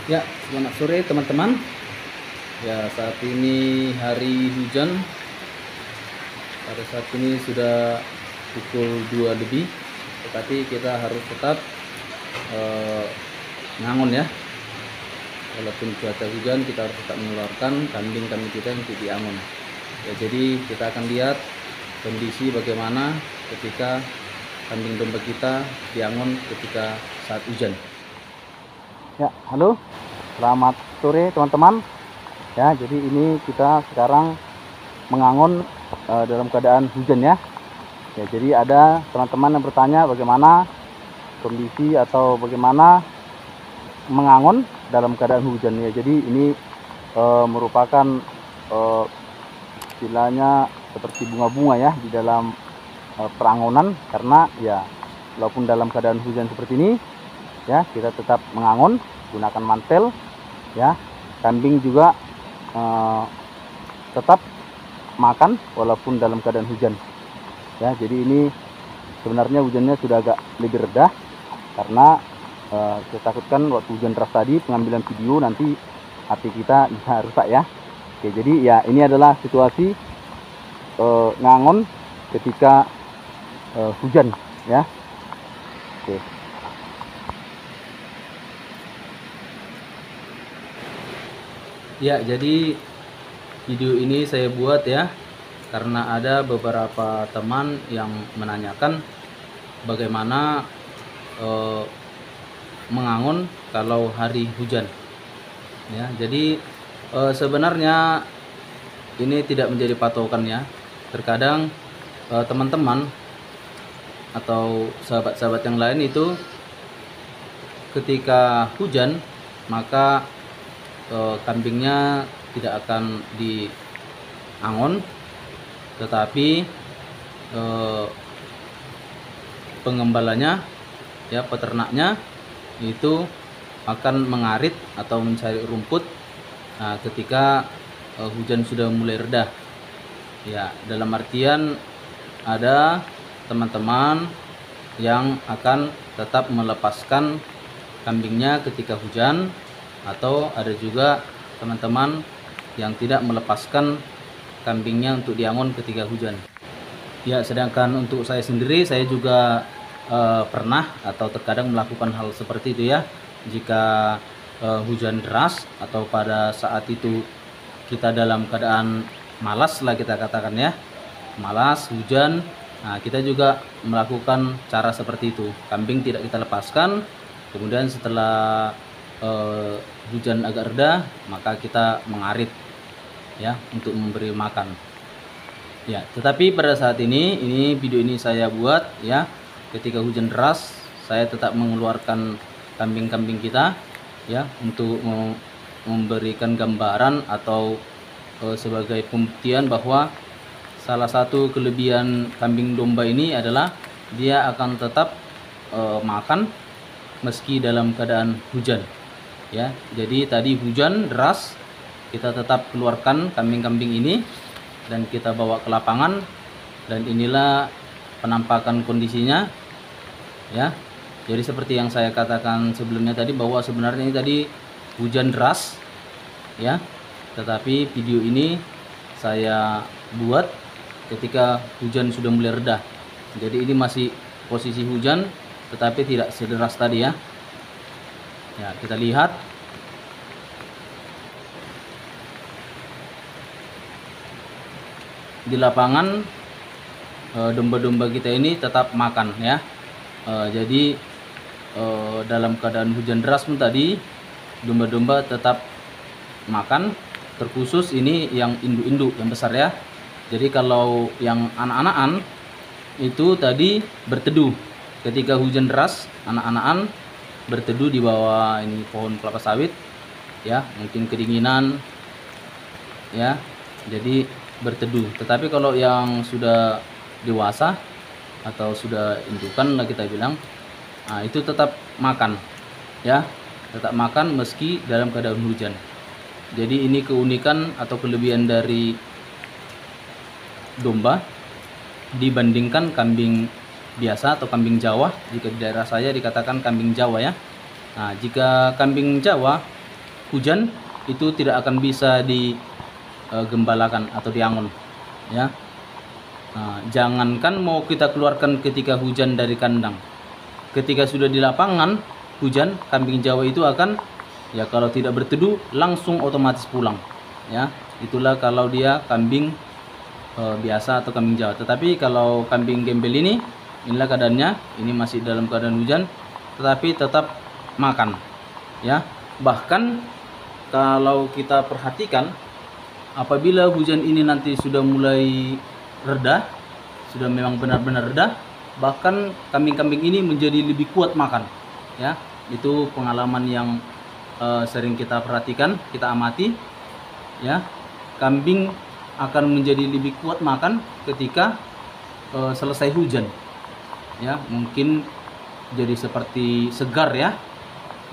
Ya, selamat sore teman-teman. Ya, saat ini hari hujan. Pada saat ini sudah pukul 2 lebih, tetapi kita harus tetap ngangon ya. Walaupun cuaca hujan, kita harus tetap mengeluarkan kambing-kambing kita untuk diangon. Ya, jadi kita akan lihat kondisi bagaimana ketika kambing domba kita diangon ketika saat hujan. Ya, halo. Selamat sore teman-teman. Ya, jadi ini kita sekarang mengangon dalam keadaan hujan ya. Ya, jadi ada teman-teman yang bertanya bagaimana kondisi atau bagaimana mengangon dalam keadaan hujan ya. Jadi ini merupakan istilahnya seperti bunga-bunga ya di dalam perangonan, karena ya walaupun dalam keadaan hujan seperti ini ya, kita tetap mengangon gunakan mantel ya. Kambing juga tetap makan walaupun dalam keadaan hujan ya. Jadi ini sebenarnya hujannya sudah agak lebih reda, karena saya takutkan waktu hujan deras tadi pengambilan video nanti HP kita bisa rusak ya. Oke, jadi ya ini adalah situasi ngangon ketika hujan ya. Oke. Ya, jadi video ini saya buat ya karena ada beberapa teman yang menanyakan bagaimana mengangon kalau hari hujan ya. Jadi sebenarnya ini tidak menjadi patokan ya. Terkadang teman-teman atau sahabat-sahabat yang lain itu ketika hujan maka kambingnya tidak akan diangon, tetapi pengembalanya ya, peternaknya itu akan mengarit atau mencari rumput ketika hujan sudah mulai reda ya. Dalam artian ada teman-teman yang akan tetap melepaskan kambingnya ketika hujan, atau ada juga teman-teman yang tidak melepaskan kambingnya untuk diangon ketika hujan ya. Sedangkan untuk saya sendiri, saya juga pernah atau terkadang melakukan hal seperti itu ya. Jika hujan deras atau pada saat itu kita dalam keadaan malas lah, kita katakan ya, malas hujan, nah kita juga melakukan cara seperti itu. Kambing tidak kita lepaskan, kemudian setelah hujan agak reda maka kita mengarit ya untuk memberi makan ya. Tetapi pada saat ini video ini saya buat ya ketika hujan deras. Saya tetap mengeluarkan kambing-kambing kita ya untuk memberikan gambaran atau sebagai pembuktian bahwa salah satu kelebihan kambing domba ini adalah dia akan tetap makan meski dalam keadaan hujan ya. Jadi tadi hujan deras, kita tetap keluarkan kambing-kambing ini dan kita bawa ke lapangan, dan inilah penampakan kondisinya ya. Jadi seperti yang saya katakan sebelumnya tadi, bahwa sebenarnya ini tadi hujan deras ya, tetapi video ini saya buat ketika hujan sudah mulai reda. Jadi ini masih posisi hujan tetapi tidak sederas tadi ya. Ya, kita lihat di lapangan domba-domba kita ini tetap makan ya. Jadi dalam keadaan hujan deras pun tadi domba-domba tetap makan, terkhusus ini yang induk-induk yang besar ya. Jadi kalau yang anak-anakan itu tadi berteduh ketika hujan deras, anak-anakan berteduh di bawah ini pohon kelapa sawit ya, mungkin kedinginan ya, jadi berteduh. Tetapi kalau yang sudah dewasa atau sudah indukan lah kita bilang, nah itu tetap makan ya, tetap makan meski dalam keadaan hujan. Jadi ini keunikan atau kelebihan dari domba dibandingkan kambing biasa atau kambing Jawa. Jika di daerah saya dikatakan kambing Jawa ya. Nah, jika kambing Jawa hujan itu tidak akan bisa digembalakan atau diangon, ya. Nah, jangankan mau kita keluarkan ketika hujan dari kandang, ketika sudah di lapangan hujan, kambing Jawa itu akan, ya, kalau tidak berteduh langsung otomatis pulang, ya. Itulah kalau dia kambing biasa atau kambing Jawa. Tetapi kalau kambing gembel ini, inilah keadaannya, ini masih dalam keadaan hujan tetapi tetap makan, ya. Bahkan kalau kita perhatikan, apabila hujan ini nanti sudah mulai reda, sudah memang benar-benar reda, bahkan kambing-kambing ini menjadi lebih kuat makan, ya. Itu pengalaman yang sering kita perhatikan, kita amati, ya. Kambing akan menjadi lebih kuat makan ketika selesai hujan, ya. Mungkin jadi seperti segar, ya,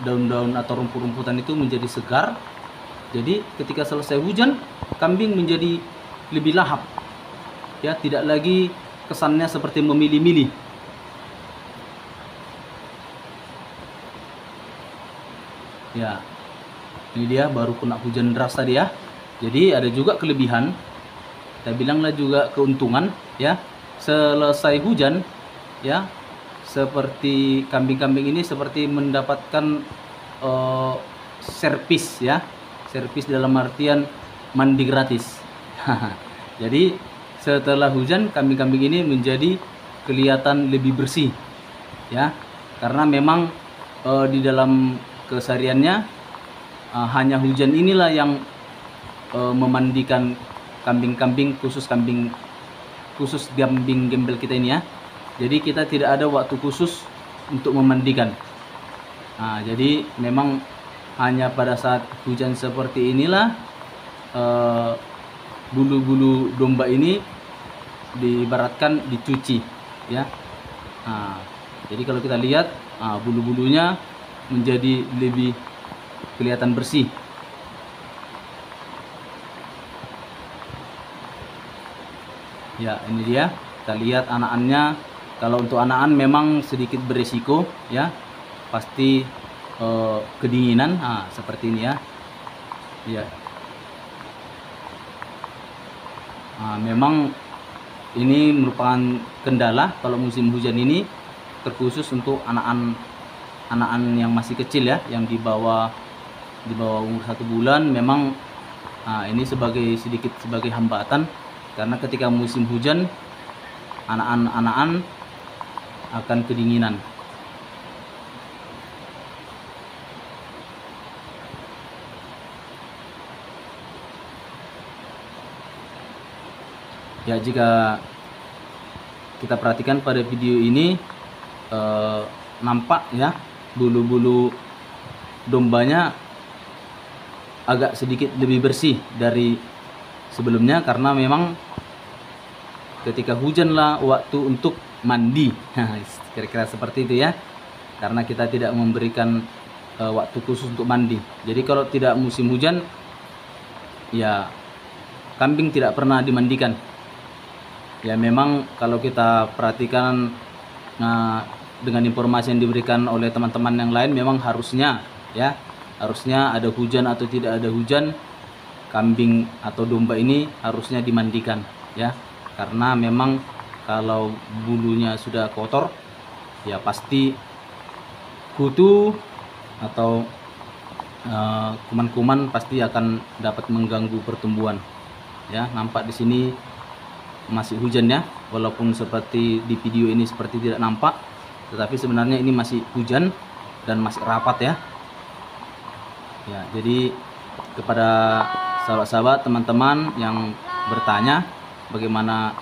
daun-daun atau rumput-rumputan itu menjadi segar. Jadi ketika selesai hujan, kambing menjadi lebih lahap, ya, tidak lagi kesannya seperti memilih-milih. Ya, ini dia baru kena hujan deras tadi, ya. Jadi ada juga kelebihan, kita bilanglah juga keuntungan, ya. Selesai hujan, ya, seperti kambing-kambing ini seperti mendapatkan servis, ya. Servis dalam artian mandi gratis. Jadi setelah hujan, kambing-kambing ini menjadi kelihatan lebih bersih, ya. Karena memang di dalam kesehariannya hanya hujan inilah yang memandikan kambing-kambing, khusus kambing gembel kita ini, ya. Jadi kita tidak ada waktu khusus untuk memandikan. Nah, jadi memang hanya pada saat hujan seperti inilah bulu-bulu domba ini diibaratkan dicuci, ya. Nah, jadi kalau kita lihat bulu-bulunya menjadi lebih kelihatan bersih. Ya, ini dia. Kita lihat anakannya. Kalau untuk anakan memang sedikit berisiko, ya. Pasti kedinginan, seperti ini, ya. Ya. Memang ini merupakan kendala kalau musim hujan ini, terkhusus untuk anakan yang masih kecil, ya, yang di bawah umur 1 bulan. Memang ini sedikit sebagai hambatan, karena ketika musim hujan anakan akan kedinginan. Ya, jika kita perhatikan pada video ini nampak, ya, bulu-bulu dombanya agak sedikit lebih bersih dari sebelumnya, karena memang ketika hujanlah waktu untuk mandi. Kira-kira seperti itu, ya. Karena kita tidak memberikan waktu khusus untuk mandi. Jadi kalau tidak musim hujan, ya, kambing tidak pernah dimandikan. Ya, memang kalau kita perhatikan dengan informasi yang diberikan oleh teman-teman yang lain, memang harusnya, ya, harusnya ada hujan atau tidak ada hujan, kambing atau domba ini harusnya dimandikan, ya. Karena memang kalau bulunya sudah kotor, ya, pasti kutu atau kuman-kuman pasti akan dapat mengganggu pertumbuhan, ya. Nampak di sini masih hujan, ya, walaupun seperti di video ini seperti tidak nampak, tetapi sebenarnya ini masih hujan dan masih rapat, ya. Ya, jadi kepada sahabat-sahabat, teman-teman yang bertanya bagaimana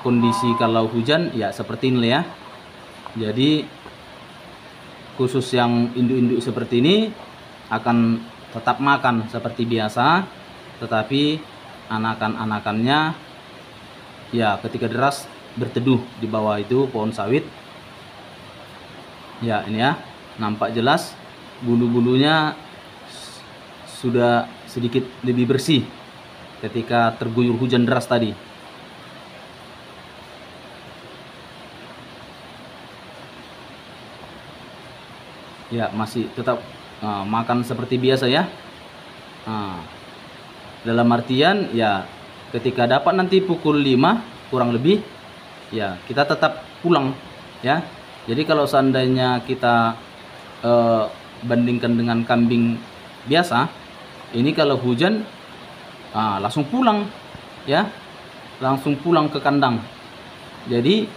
kondisi kalau hujan, ya, seperti ini, ya. Jadi khusus yang induk-induk seperti ini akan tetap makan seperti biasa, tetapi anakan-anakannya, ya, ketika deras berteduh di bawah itu pohon sawit. Ya, ini, ya, nampak jelas bulu-bulunya sudah sedikit lebih bersih ketika terguyur hujan deras tadi. Ya, masih tetap makan seperti biasa ya. Dalam artian ya ketika dapat nanti pukul 5 kurang lebih ya kita tetap pulang ya. Jadi kalau seandainya kita bandingkan dengan kambing biasa, ini kalau hujan langsung pulang ya, langsung pulang ke kandang. Jadi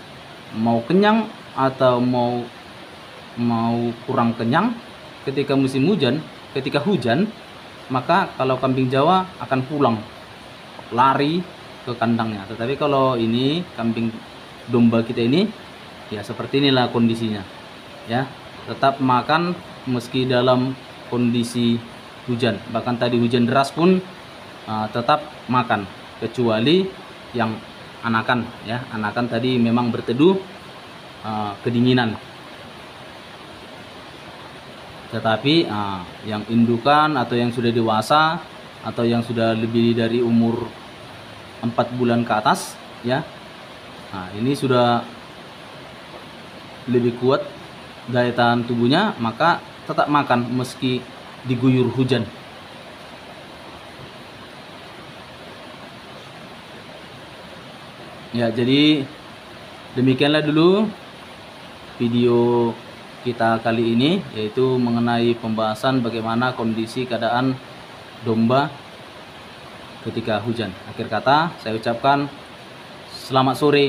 mau kenyang atau mau kurang kenyang ketika musim hujan, ketika hujan, maka kalau kambing Jawa akan pulang lari ke kandangnya. Tetapi kalau ini kambing domba kita ini ya seperti inilah kondisinya ya, tetap makan meski dalam kondisi hujan. Bahkan tadi hujan deras pun tetap makan, kecuali yang anakan ya. Anakan tadi memang berteduh kedinginan. Tetapi yang indukan atau yang sudah dewasa atau yang sudah lebih dari umur 4 bulan ke atas ya, ini sudah lebih kuat daya tahan tubuhnya, maka tetap makan meski diguyur hujan. Ya, jadi demikianlah dulu video kita kali ini, yaitu mengenai pembahasan bagaimana kondisi keadaan domba ketika hujan. Akhir kata saya ucapkan selamat sore